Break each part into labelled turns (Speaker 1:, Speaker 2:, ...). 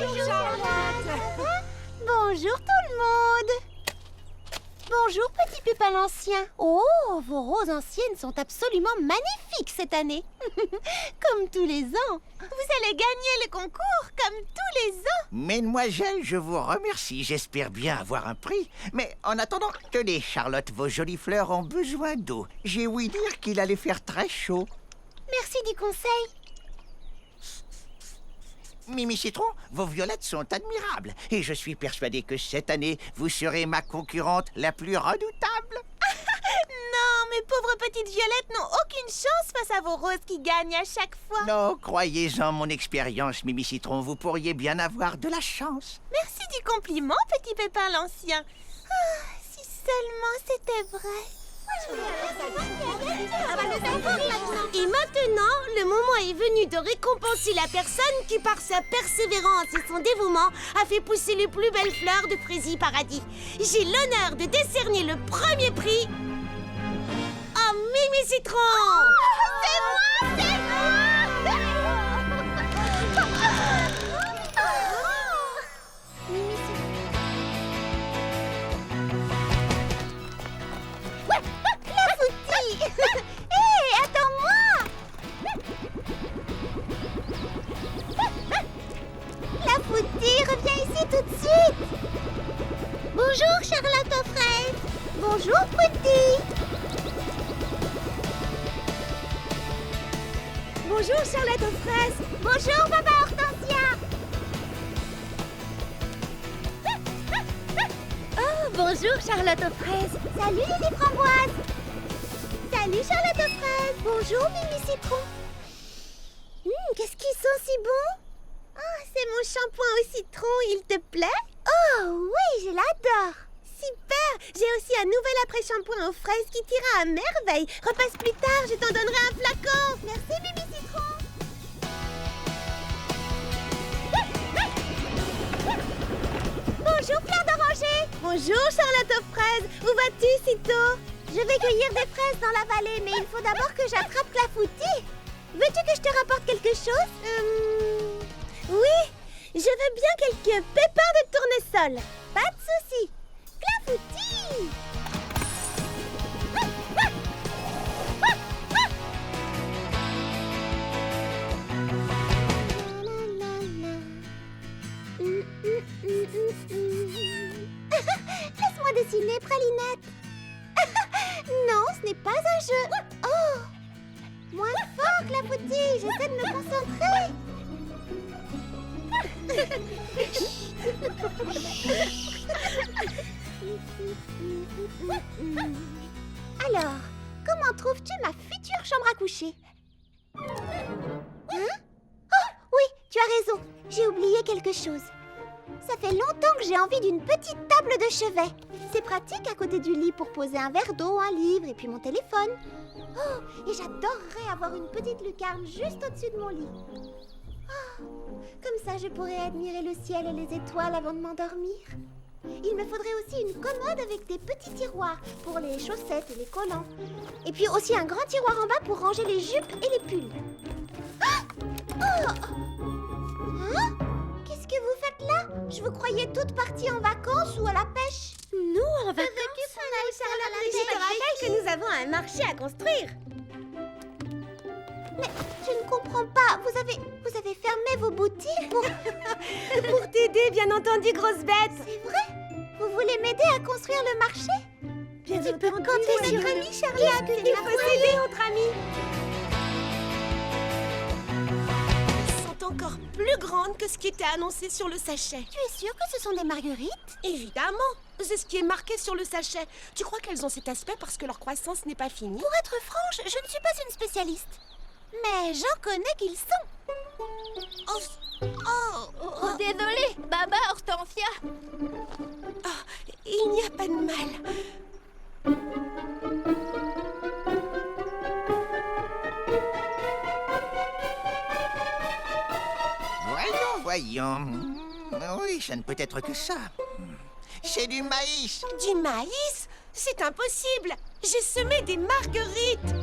Speaker 1: Bonjour, Charlotte.
Speaker 2: Bonjour tout le monde. Bonjour petit Pépin l'Ancien. Oh, vos roses anciennes sont absolument magnifiques cette année. Comme tous les ans. Vous allez gagner le concours comme tous les ans.
Speaker 3: Mesdemoiselles, je vous remercie. J'espère bien avoir un prix. Mais en attendant, tenez, Charlotte, vos jolies fleurs ont besoin d'eau. J'ai ouï dire qu'il allait faire très chaud.
Speaker 2: Merci du conseil.
Speaker 3: Mimi Citron, vos violettes sont admirables. Et je suis persuadé que cette année, vous serez ma concurrente la plus redoutable.
Speaker 2: Non, mes pauvres petites violettes n'ont aucune chance face à vos roses qui gagnent à chaque fois.
Speaker 3: Non, croyez-en mon expérience, Mimi Citron. Vous pourriez bien avoir de la chance.
Speaker 2: Merci du compliment, petit Pépin l'Ancien. Ah, si seulement c'était vrai. Et maintenant, le moment est venu de récompenser la personne qui, par sa persévérance et son dévouement, a fait pousser les plus belles fleurs de Frésie Paradis. J'ai l'honneur de décerner le premier prix à Mimi Citron. C'est moi, c'est moi. Mimi Citron. Hé, attends-moi! La Foutie, reviens ici tout de suite! Bonjour, Charlotte aux fraises! Bonjour, Foutie! Bonjour, Charlotte aux fraises! Bonjour, Papa Hortensia! Oh, bonjour, Charlotte aux fraises! Salut, les framboises! Salut Charlotte aux fraises. Bonjour Mimi Citron. Qu'est-ce qu'ils sont si bons? Oh, c'est mon shampoing au citron, il te plaît? Oh oui, je l'adore. Super. J'ai aussi un nouvel après-shampoing aux fraises qui t'ira à merveille. Repasse plus tard, je t'en donnerai un flacon. Merci Mimi Citron. Bonjour Fleur d'Oranger. Bonjour Charlotte aux fraises. Où vas-tu si tôt? Je vais cueillir des fraises dans la vallée, mais il faut d'abord que j'attrape Clafoutis. Veux-tu que je te rapporte quelque chose? Oui, je veux bien quelques pépins de tournesol. Pas de souci. Clafoutis! Laisse-moi dessiner, Pralinette. Non, ce n'est pas un jeu. Oh! Moins fort, Clafoutis. J'essaie de me concentrer. Alors, comment trouves-tu ma future chambre à coucher? Hein? Oh, oui, tu as raison. J'ai oublié quelque chose. Ça fait longtemps que j'ai envie d'une petite table de chevet. C'est pratique à côté du lit pour poser un verre d'eau, un livre et puis mon téléphone. Oh, et j'adorerais avoir une petite lucarne juste au-dessus de mon lit. Oh, comme ça, je pourrais admirer le ciel et les étoiles avant de m'endormir. Il me faudrait aussi une commode avec des petits tiroirs pour les chaussettes et les collants. Et puis aussi un grand tiroir en bas pour ranger les jupes et les pulls. Ah! Oh! Hein? Qu'est-ce que vous faites là? Je vous croyais toutes parties en vacances ou à la pêche.
Speaker 1: Nous, en vacances?
Speaker 2: Je te rappelle que nous avons un marché à construire. Mais je ne comprends pas. Vous avez fermé vos boutiques pour...
Speaker 1: Pour t'aider, bien entendu, grosse bête.
Speaker 2: C'est vrai? Vous voulez m'aider à construire le marché?
Speaker 1: Bien
Speaker 2: Tu peux
Speaker 1: entendu,
Speaker 2: compter sur
Speaker 1: notre
Speaker 2: nous.
Speaker 1: amie Charlotte.
Speaker 2: Il faut s'aider
Speaker 1: entre amis. Sont encore plus grandes que ce qui était annoncé sur le sachet.
Speaker 2: Tu es sûre que ce sont des marguerites?
Speaker 1: Évidemment, c'est ce qui est marqué sur le sachet. Tu crois qu'elles ont cet aspect parce que leur croissance n'est pas finie?
Speaker 2: Pour être franche, je ne suis pas une spécialiste. Mais j'en connais qu'ils sont.
Speaker 1: Oh,
Speaker 2: Désolée, Baba Hortensia.
Speaker 1: il n'y a pas de mal.
Speaker 3: Voyons. Oui, ça ne peut être que ça. C'est du maïs.
Speaker 1: Du maïs? C'est impossible. J'ai semé des marguerites.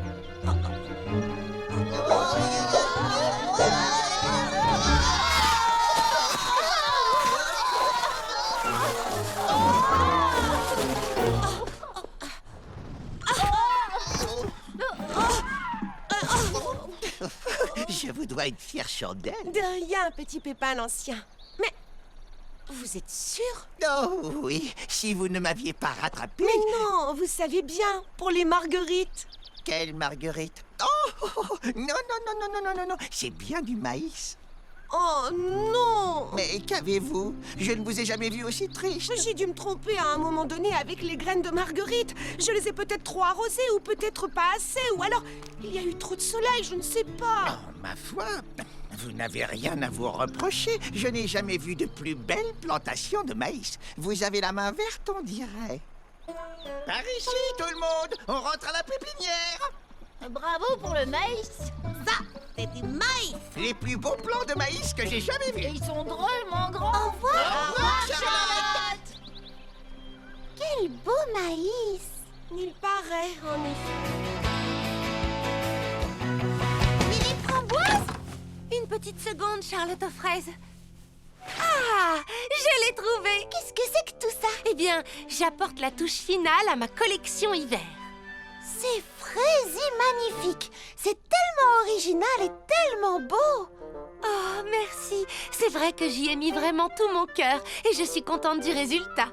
Speaker 3: doit être fière, Chandelle.
Speaker 1: De rien, petit Pépin l'Ancien. Mais vous êtes sûr?
Speaker 3: Oh oui, si vous ne m'aviez pas rattrapé...
Speaker 1: Mais non, vous savez bien, pour les marguerites.
Speaker 3: Quelle marguerite? Oh, non, non, non, non, non, non, non, non, c'est bien du maïs.
Speaker 1: Oh non!
Speaker 3: Mais qu'avez-vous? Je ne vous ai jamais vu aussi triste.
Speaker 1: J'ai dû me tromper à un moment donné avec les graines de marguerite. Je les ai peut-être trop arrosées ou peut-être pas assez. Ou alors, il y a eu trop de soleil, je ne sais pas.
Speaker 3: Oh, ma foi, vous n'avez rien à vous reprocher. Je n'ai jamais vu de plus belle plantation de maïs. Vous avez la main verte, on dirait. Par ici, tout le monde! On rentre à la pépinière!
Speaker 2: Bravo pour le maïs.
Speaker 1: Ça, c'est du maïs.
Speaker 3: Les plus beaux plants de maïs que j'ai jamais vus.
Speaker 2: Ils sont drôlement grands. Au revoir.
Speaker 3: Au revoir, Charlotte.
Speaker 2: Quel beau maïs.
Speaker 1: Il paraît, en effet.
Speaker 2: Lily Framboise.
Speaker 4: Une petite seconde, Charlotte aux fraises. Ah, je l'ai trouvé.
Speaker 2: Qu'est-ce que c'est que tout ça?
Speaker 4: Eh bien, j'apporte la touche finale à ma collection hiver.
Speaker 2: C'est fraisi magnifique. C'est tellement original et tellement beau.
Speaker 4: Oh, merci. C'est vrai que j'y ai mis vraiment tout mon cœur et je suis contente du résultat.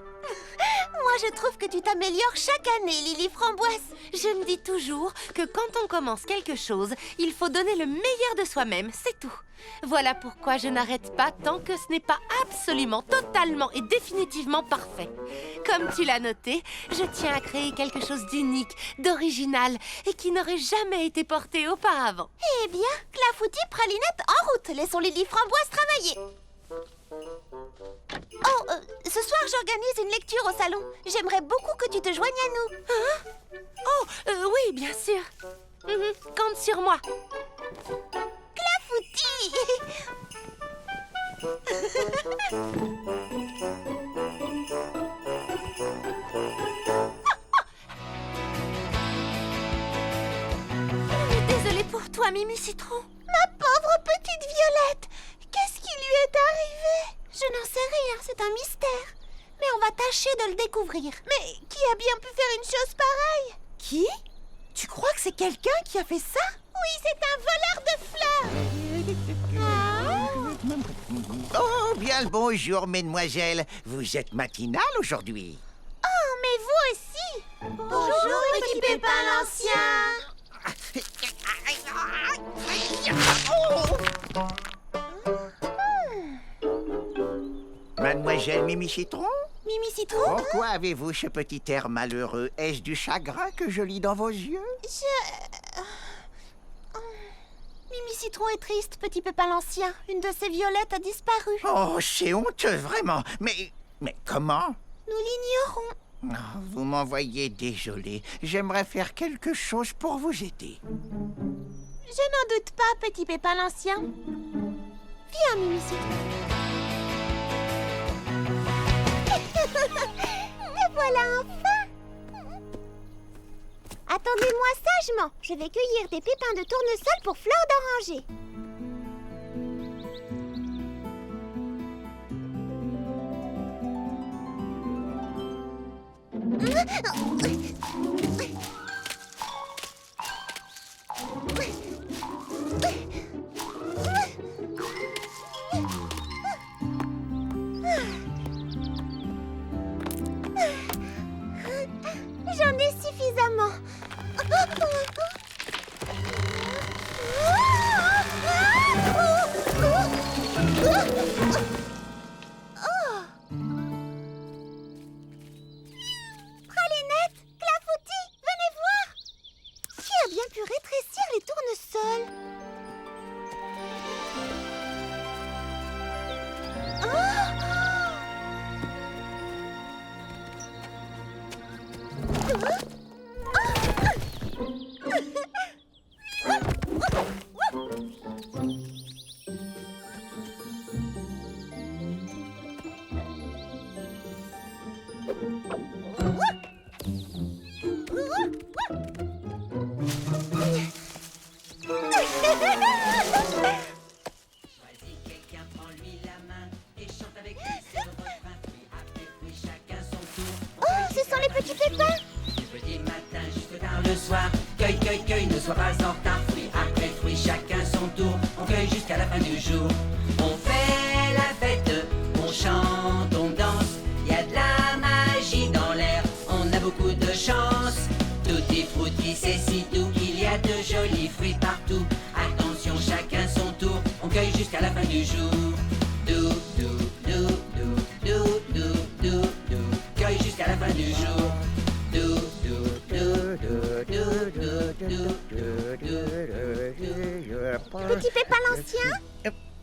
Speaker 2: Moi, je trouve que tu t'améliores chaque année, Lily Framboise.
Speaker 4: Je me dis toujours que quand on commence quelque chose, il faut donner le meilleur de soi-même, c'est tout. Voilà pourquoi je n'arrête pas tant que ce n'est pas absolument, totalement et définitivement parfait. Comme tu l'as noté, je tiens à créer quelque chose d'unique, d'original et qui n'aurait jamais été porté auparavant.
Speaker 2: Eh bien, Clafoutis, Pralinette, en route. Laissons Lily Framboise travailler. Oh, ce soir, j'organise une lecture au salon. J'aimerais beaucoup que tu te joignes à nous.
Speaker 4: Oh, oui, bien sûr. Compte sur moi.
Speaker 2: Clafoutis.
Speaker 4: Désolée pour toi, Mimi Citron.
Speaker 2: Ma pauvre petite Violette. Qu'est-ce qui lui est arrivé? Je n'en sais rien, c'est un mystère. Mais on va tâcher de le découvrir. Mais qui a bien pu faire une chose pareille?
Speaker 1: Qui? Tu crois que c'est quelqu'un qui a fait ça?
Speaker 2: Oui, c'est un voleur de fleurs.
Speaker 3: Oh, bien le bonjour, mesdemoiselles. Vous êtes matinale aujourd'hui.
Speaker 2: Oh, mais vous aussi. Bonjour, petit Pépin l'Ancien.
Speaker 3: Mademoiselle Mimi Citron?
Speaker 2: Mimi Citron?
Speaker 3: Pourquoi avez-vous ce petit air malheureux? Est-ce du chagrin que je lis dans vos yeux?
Speaker 2: Mimi Citron est triste, petit Pépin l'Ancien. Une de ses violettes a disparu.
Speaker 3: Oh, c'est honteux, vraiment. Mais comment?
Speaker 2: Nous l'ignorons.
Speaker 3: Oh, vous m'envoyez désolé. J'aimerais faire quelque chose pour vous aider.
Speaker 2: Je n'en doute pas, petit Pépin l'Ancien. Viens, Mimi Citron. Me voilà enfin. Attendez-moi sagement. Je vais cueillir des pépins de tournesol pour fleurs d'oranger. J'en ai suffisamment. Pralinette, Clafoutis, venez voir. Qui a bien pu rétrécir les tournesols? Oh, ce sont les petits pépins.
Speaker 5: Du petit matin jusque tard le soir, cueille, cueille, cueille, ne sois pas en retard. Fruit après fruit, chacun son tour, on cueille jusqu'à la fin du jour. On fait la fête, on chante, on danse, y a de la magie dans l'air, on a beaucoup de chance. Tutti frutti, c'est si doux qu'il y a de jolis fruits partout. Attention, chacun son tour, on cueille jusqu'à la fin du jour. Dou, dou, dou, dou, dou, dou, dou, dou, cueille jusqu'à la fin du jour. Dou, dou, dou, dou, dou, dou, dou, dou, dou.
Speaker 2: Petit Pépin l'Ancien?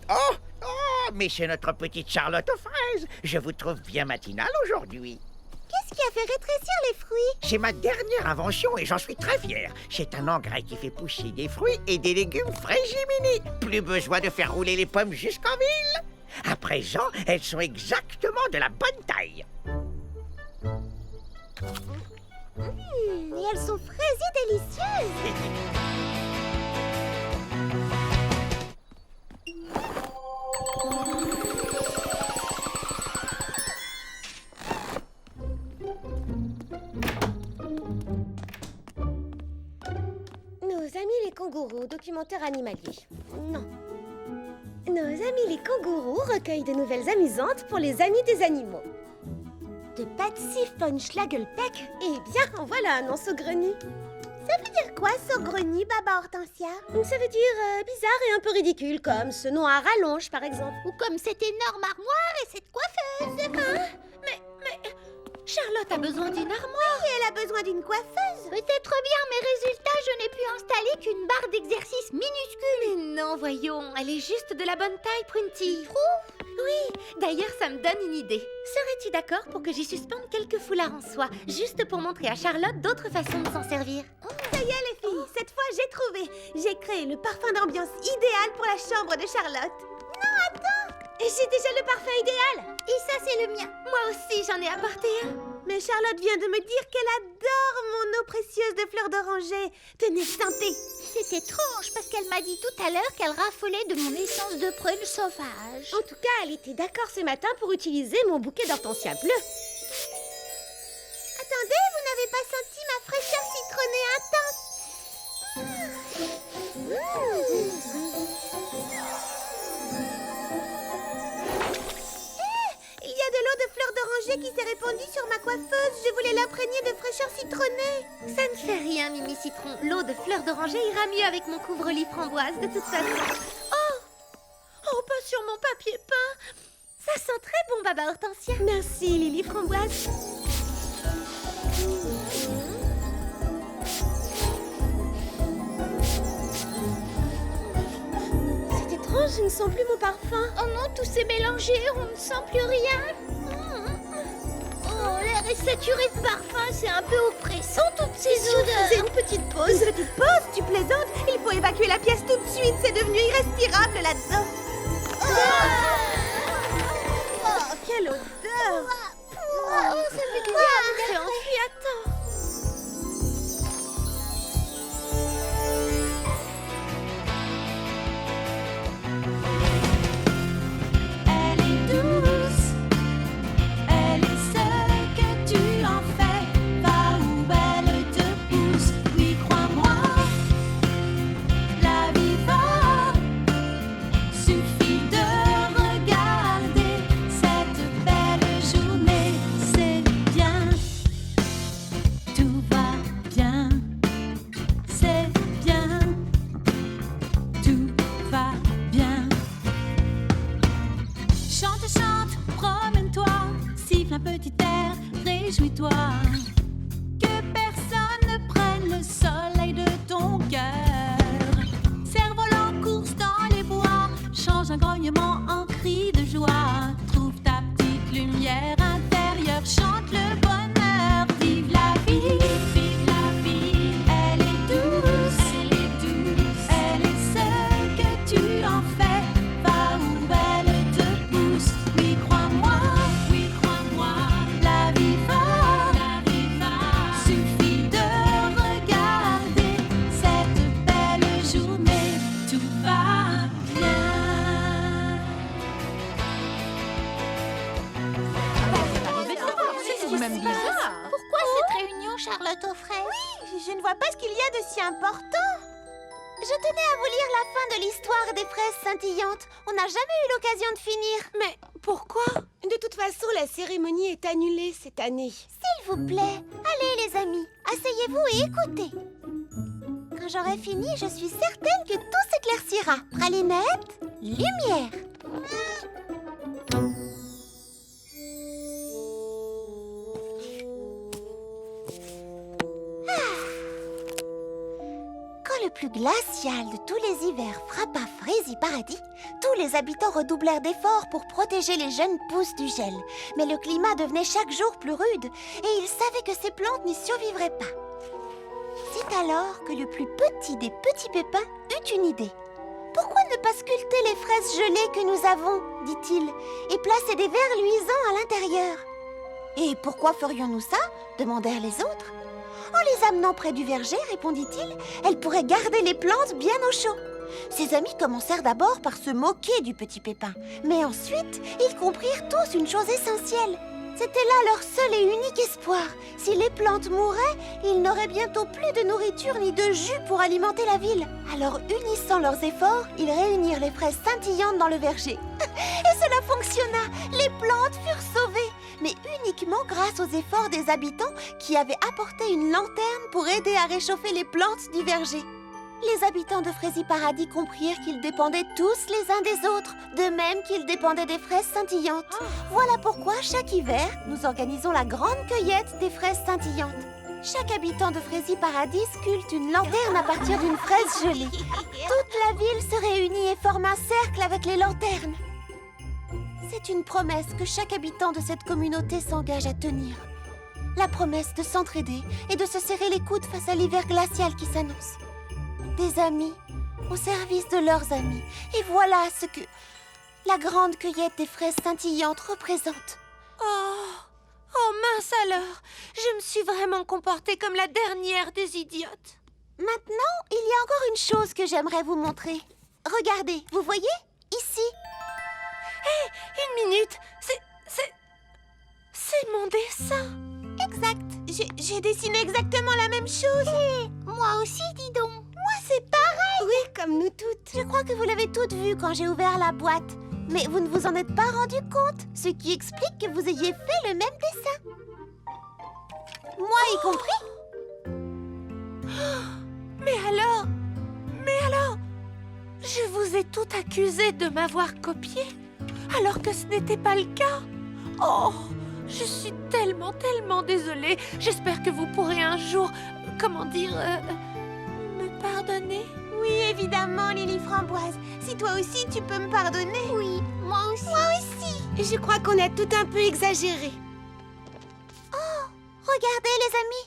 Speaker 3: Oh, oh, mais c'est notre petite Charlotte aux fraises. Je vous trouve bien matinale aujourd'hui.
Speaker 2: Qu'est-ce qui a fait rétrécir les fruits?
Speaker 3: C'est ma dernière invention et j'en suis très fier. C'est un engrais qui fait pousser des fruits et des légumes frais géminés. Plus besoin de faire rouler les pommes jusqu'en ville. À présent, elles sont exactement de la bonne taille.
Speaker 2: Et elles sont fraîches et délicieuses.
Speaker 6: Nos amis les kangourous, documentaire animalier. Non. Nos amis les kangourous recueillent de nouvelles amusantes pour les amis des animaux.
Speaker 2: De Patsy von Schlagelpeck?
Speaker 6: Eh bien, en voilà un nom saugrenu.
Speaker 2: Ça veut dire quoi, saugrenu, Baba Hortensia?
Speaker 6: Ça veut dire bizarre et un peu ridicule, comme ce nom à rallonge, par exemple.
Speaker 2: Ou comme cette énorme armoire et cette coiffeuse?
Speaker 6: Hein? Mais... Charlotte a besoin d'une armoire.
Speaker 2: Oui, elle a besoin d'une coiffeuse.
Speaker 7: Peut-être bien, mais résultat, je n'ai pu installer qu'une barre d'exercice minuscule.
Speaker 4: Mais non, voyons, elle est juste de la bonne taille, Prunty. Oui, d'ailleurs, ça me donne une idée. Serais-tu d'accord pour que j'y suspende quelques foulards en soie, juste pour montrer à Charlotte d'autres façons de s'en servir?
Speaker 2: Ça y est, les filles, cette fois, j'ai trouvé. J'ai créé le parfum d'ambiance idéal pour la chambre de Charlotte. Non, attends.
Speaker 6: Et j'ai déjà le parfum idéal.
Speaker 7: Et ça, c'est le mien.
Speaker 4: Moi aussi, j'en ai apporté un.
Speaker 2: Mais Charlotte vient de me dire qu'elle adore mon eau précieuse de fleurs d'oranger. Tenez, sentez.
Speaker 7: C'est étrange parce qu'elle m'a dit tout à l'heure qu'elle raffolait de mon essence de prune sauvage.
Speaker 6: En tout cas, elle était d'accord ce matin pour utiliser mon bouquet d'hortensia bleu.
Speaker 2: Attendez, vous n'avez pas senti ma fraîcheur citronnée intense? Il y a de l'eau de fleurs d'oranger qui s'est répandue sur ma coiffeuse. Je voulais l'imprégner de fraîcheur citronnée.
Speaker 4: Ça ne fait rien, Mimi Citron. L'eau de fleur d'oranger ira mieux avec mon couvre-lit framboise, de toute façon.
Speaker 6: Oh, pas sur mon papier peint.
Speaker 4: Ça sent très bon, Baba Hortensia.
Speaker 6: Merci, Lily Framboise. C'est étrange, je ne sens plus mon parfum.
Speaker 7: Oh non, tout s'est mélangé, on ne sent plus rien. Oh, l'air est saturé de parfum, c'est un peu oppressant toutes ces odeurs.
Speaker 6: C'est une petite pause.
Speaker 2: Une petite pause, tu plaisantes? Il faut évacuer la pièce tout de suite. C'est devenu irrespirable là-dedans.
Speaker 6: Oh, quelle odeur.
Speaker 7: Oh, ça fait du bien.
Speaker 6: C'est enfui à temps.
Speaker 8: Elle est douce, elle est ce que tu en fais, va où elle te pousse, oui crois-moi, la vie va, suffit de regarder cette belle journée, c'est bien, tout va bien, c'est bien, tout va bien. Chante, chante, promène-toi, siffle un petit air, réjouis-toi. Que personne ne prenne le soleil de ton cœur. Cerf-volant, course dans les bois, change un grognement en cri de joie. Trouve ta petite lumière intérieure, chante le bonheur. Vive la vie, elle est douce, elle est ce que tu en fais, va où elle te pousse. Oui, crois-moi, la vie va, suffit de regarder cette belle journée, tout va bien.
Speaker 7: C'est même bizarre. Pourquoi cette réunion, Charlotte aux fraises?
Speaker 2: Je ne vois pas ce qu'il y a de si important. Je tenais à vous lire la fin de l'histoire des fraises scintillantes. On n'a jamais eu l'occasion de finir.
Speaker 4: Mais pourquoi?
Speaker 1: De toute façon, la cérémonie est annulée cette année.
Speaker 2: S'il vous plaît, allez les amis, asseyez-vous et écoutez. Quand j'aurai fini, je suis certaine que tout s'éclaircira. Pralinette, lumière. Quand le plus glacial de tous les hivers frappa Frézy Paradis, tous les habitants redoublèrent d'efforts pour protéger les jeunes pousses du gel. Mais le climat devenait chaque jour plus rude et ils savaient que ces plantes n'y survivraient pas. C'est alors que le plus petit des petits pépins eut une idée. « Pourquoi ne pas sculpter les fraises gelées que nous avons, dit-il, et placer des verres luisants à l'intérieur ?»« Et pourquoi ferions-nous ça ?» demandèrent les autres. « En les amenant près du verger, répondit-il, elles pourraient garder les plantes bien au chaud. » Ses amis commencèrent d'abord par se moquer du petit pépin, mais ensuite, ils comprirent tous une chose essentielle. C'était là leur seul et unique espoir. Si les plantes mouraient, ils n'auraient bientôt plus de nourriture ni de jus pour alimenter la ville. Alors, unissant leurs efforts, ils réunirent les fraises scintillantes dans le verger. Et cela fonctionna. Les plantes furent sauvées, mais uniquement grâce aux efforts des habitants qui avaient apporté une lanterne pour aider à réchauffer les plantes du verger. Les habitants de Frézy Paradis comprirent qu'ils dépendaient tous les uns des autres, de même qu'ils dépendaient des fraises scintillantes. Voilà pourquoi, chaque hiver, nous organisons la grande cueillette des fraises scintillantes. Chaque habitant de Frézy Paradis sculpte une lanterne à partir d'une fraise gelée. Toute la ville se réunit et forme un cercle avec les lanternes. C'est une promesse que chaque habitant de cette communauté s'engage à tenir. La promesse de s'entraider et de se serrer les coudes face à l'hiver glacial qui s'annonce. Des amis au service de leurs amis. Et voilà ce que la grande cueillette des fraises scintillantes représente.
Speaker 4: Oh mince alors! Je me suis vraiment comportée comme la dernière des idiotes.
Speaker 2: Maintenant, il y a encore une chose que j'aimerais vous montrer. Regardez, vous voyez? Ici.
Speaker 4: Une minute, c'est mon dessin.
Speaker 2: Exact. J'ai dessiné exactement la même chose. Et moi aussi, dis donc. Moi, c'est pareil.
Speaker 1: Oui, comme nous toutes.
Speaker 2: Je crois que vous l'avez toutes vu quand j'ai ouvert la boîte. Mais vous ne vous en êtes pas rendu compte, ce qui explique que vous ayez fait le même dessin. Moi y compris.
Speaker 4: Mais alors, je vous ai tout accusé de m'avoir copié, alors que ce n'était pas le cas. Oh, je suis tellement désolée. J'espère que vous pourrez un jour, me pardonner.
Speaker 2: Oui, évidemment, Lily Framboise. Si toi aussi, tu peux me pardonner. Oui, moi aussi. Moi aussi.
Speaker 1: Je crois qu'on a tout un peu exagéré.
Speaker 2: Oh, regardez les amis.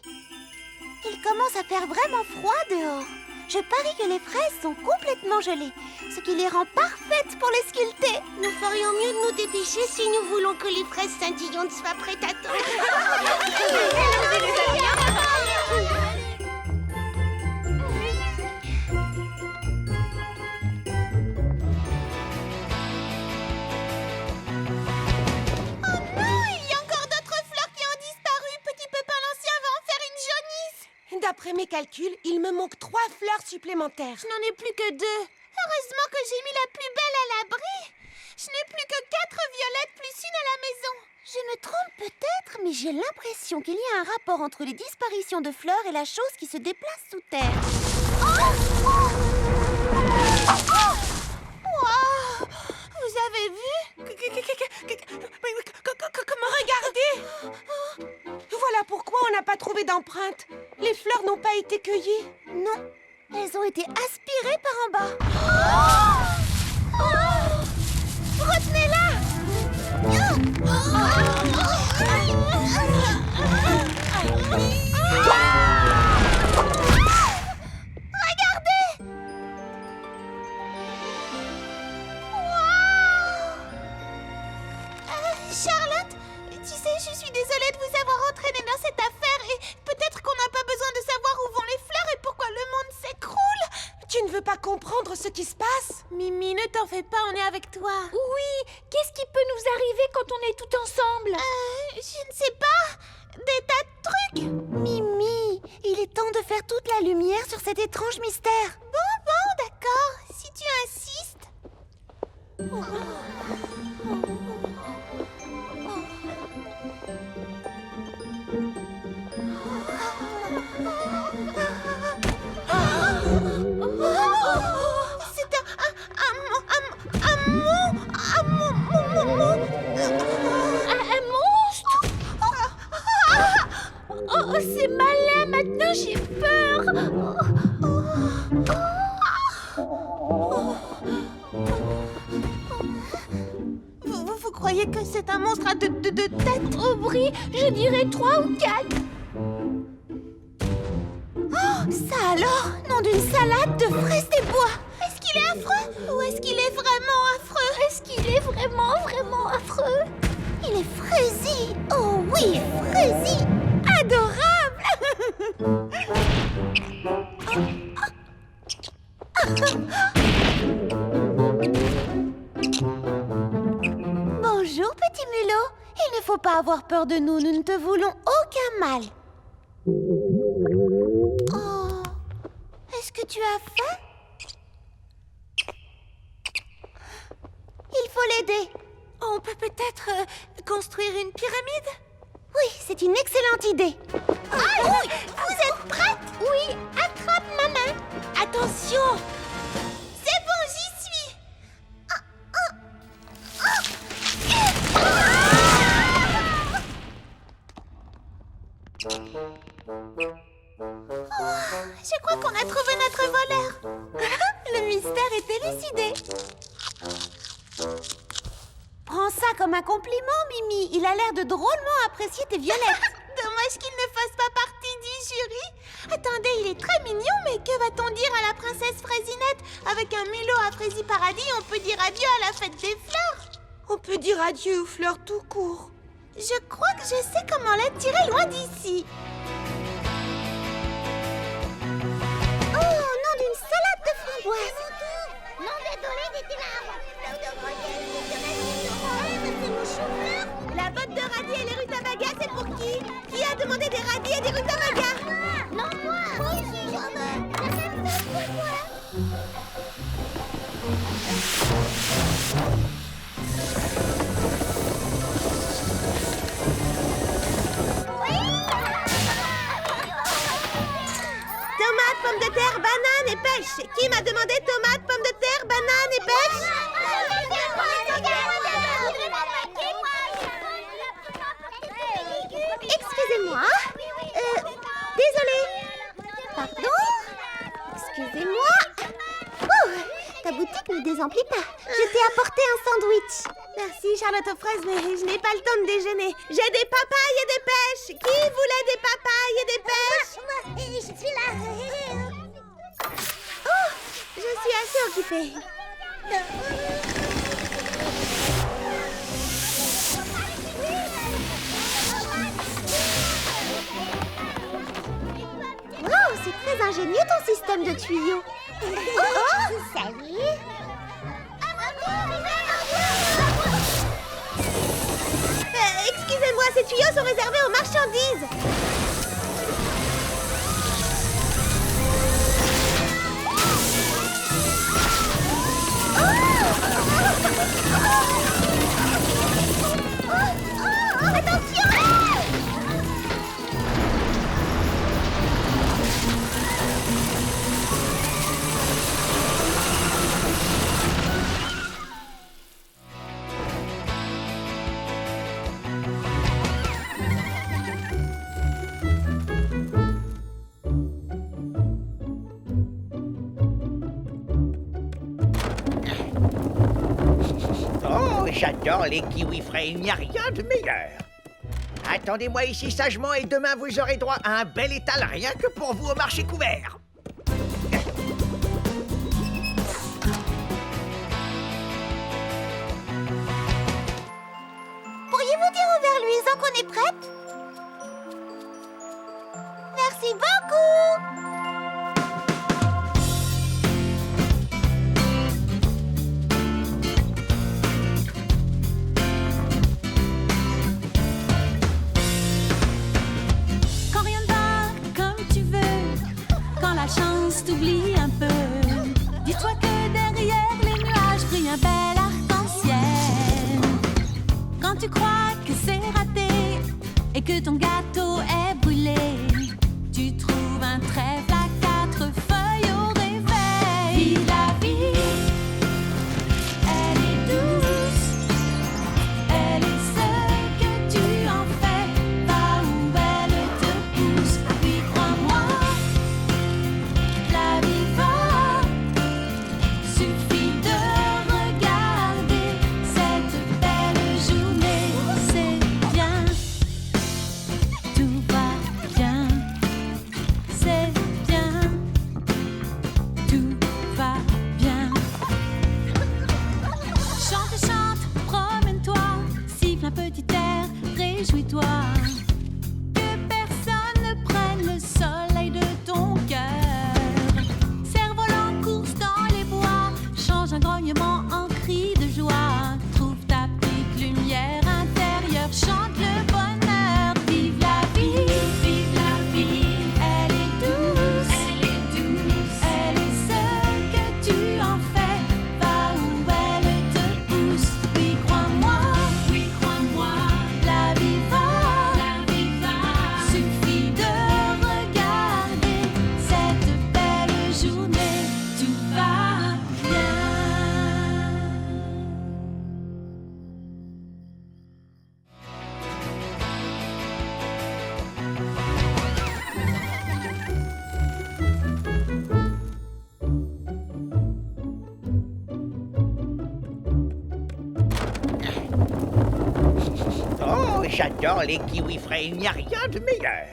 Speaker 2: Il commence à faire vraiment froid dehors. Je parie que les fraises sont complètement gelées, ce qui les rend parfaites pour les sculpter.
Speaker 6: Nous ferions mieux de nous dépêcher si nous voulons que les fraises scintillantes soient prêtes à temps.
Speaker 1: D'après mes calculs, il me manque 3 fleurs supplémentaires.
Speaker 2: Je n'en ai plus que 2. Heureusement que j'ai mis la plus belle à l'abri. Je n'ai plus que 4 violettes plus une à la maison. Je me trompe peut-être, mais j'ai l'impression qu'il y a un rapport entre les disparitions de fleurs et la chose qui se déplace sous terre. Wow! Vous avez vu?
Speaker 1: Comment regarder? Voilà pourquoi on n'a pas trouvé d'empreinte. Les fleurs n'ont pas été cueillies.
Speaker 2: Non, elles ont été aspirées par en bas. Retenez-la! Regardez! Charlotte, tu sais, je suis désolée de vous avoir entraîné dans cette affaire et peut-être qu'on n'a pas besoin de savoir où vont les fleurs et pourquoi le monde s'écroule.
Speaker 1: Tu ne veux pas comprendre ce qui se passe?
Speaker 2: Mimi, ne t'en fais pas, on est avec toi.
Speaker 7: Oui, qu'est-ce qui peut nous arriver quand on est tout ensemble?
Speaker 2: Je ne sais pas. Des tas de trucs. Mimi, il est temps de faire toute la lumière sur cet étrange mystère. Bon,
Speaker 7: Un monstre? Oh, c'est malin, maintenant j'ai peur.
Speaker 2: Vous croyez que c'est un monstre à deux têtes?
Speaker 7: Aubry, je dirais 3 ou 4.
Speaker 2: Oh, ça alors? Nom d'une salade de fraises des bois. Est-ce qu'il est affreux? Ou est-ce qu'il est vraiment affreux?
Speaker 7: Est-ce qu'il est vraiment, vraiment affreux?
Speaker 2: Il est fraisi. Oh oui, fraisi. Adorable. Bonjour, petit mulot. Il ne faut pas avoir peur de nous. Nous ne te voulons aucun mal. Oh, est-ce que tu as faim? Il faut l'aider.
Speaker 4: On peut peut-être construire une pyramide?
Speaker 2: Oui, c'est une excellente idée. Ah oui, vous êtes prête? Oui, attrape ma main. Attention. C'est bon, j'y suis. Je crois qu'on a trouvé notre voleur. Le mystère est élucidé. Prends ça comme un compliment, Mimi. Il a l'air de drôlement apprécier tes violettes. Dommage qu'il ne fasse pas partie du jury. Attendez, il est très mignon, mais que va-t-on dire à la princesse Fraisinette? Avec un mulot à Fraisi Paradis, on peut dire adieu à la fête des fleurs.
Speaker 1: On peut dire adieu aux fleurs tout court.
Speaker 2: Je crois que je sais comment l'attirer loin d'ici. Oh, nom d'une salade de framboises.
Speaker 7: Non, désolé, c'était
Speaker 2: La botte de radis et les rutabagas, c'est pour qui? Qui a demandé des radis et des rutabagas?
Speaker 7: Non, moi aussi, jamais.
Speaker 2: Tomates, pommes de terre, bananes et pêche. Qui m'a demandé tomates, pommes de terre, bananes et pêche? Excusez-moi. Désolée. Pardon? Excusez-moi. Oh, ta boutique ne désemplit pas. Je t'ai apporté un sandwich. Merci, Charlotte aux fraises, mais je n'ai pas le temps de déjeuner. J'ai des papayes et des pêches. Qui voulait des papayes et des pêches?
Speaker 7: Je suis là.
Speaker 2: Oh, je suis assez occupée. Wow, c'est très ingénieux ton système de tuyaux.
Speaker 7: Ça y est.
Speaker 2: Excusez-moi, ces tuyaux sont réservés aux marchandises. Attention!
Speaker 3: Oh, j'adore les kiwis frais, il n'y a rien de meilleur. Attendez-moi ici sagement et demain vous aurez droit à un bel étal rien que pour vous au marché couvert.
Speaker 2: Pourriez-vous dire au verluisant qu'on est prête? Merci beaucoup!
Speaker 8: Quand rien ne va comme tu veux, quand la chance t'oublie un peu, dis-toi que derrière les nuages brille un bel arc-en-ciel. que ton gâteau est brûlé. Tu trouves un trèfle à 4 feuilles au réveil. Vive la vie, elle est douce, elle est ce que tu en fais, va où elle te pousse. Oui, crois-moi, la vie va, suffit de regarder cette belle journée. C'est bien, tout va bien, c'est bien, tout va bien. Chante, chante, promène-toi, siffle un petit air, réjouis-toi. Que personne ne prenne le soleil de ton cœur. Cerf-volant, course dans les bois, change un grognement en cri de joie. Trouve ta petite lumière intérieure, chante le bonheur. Vive la vie, elle est douce, elle est ce que tu en fais, va où elle te pousse. Oui, crois-moi, la vie va, suffit de regarder cette belle journée, tout va bien.
Speaker 3: Oh, j'adore les kiwis frais, il n'y a rien de meilleur.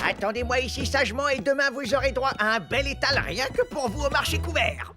Speaker 3: Attendez-moi ici sagement et demain vous aurez droit à un bel étal rien que pour vous au marché couvert.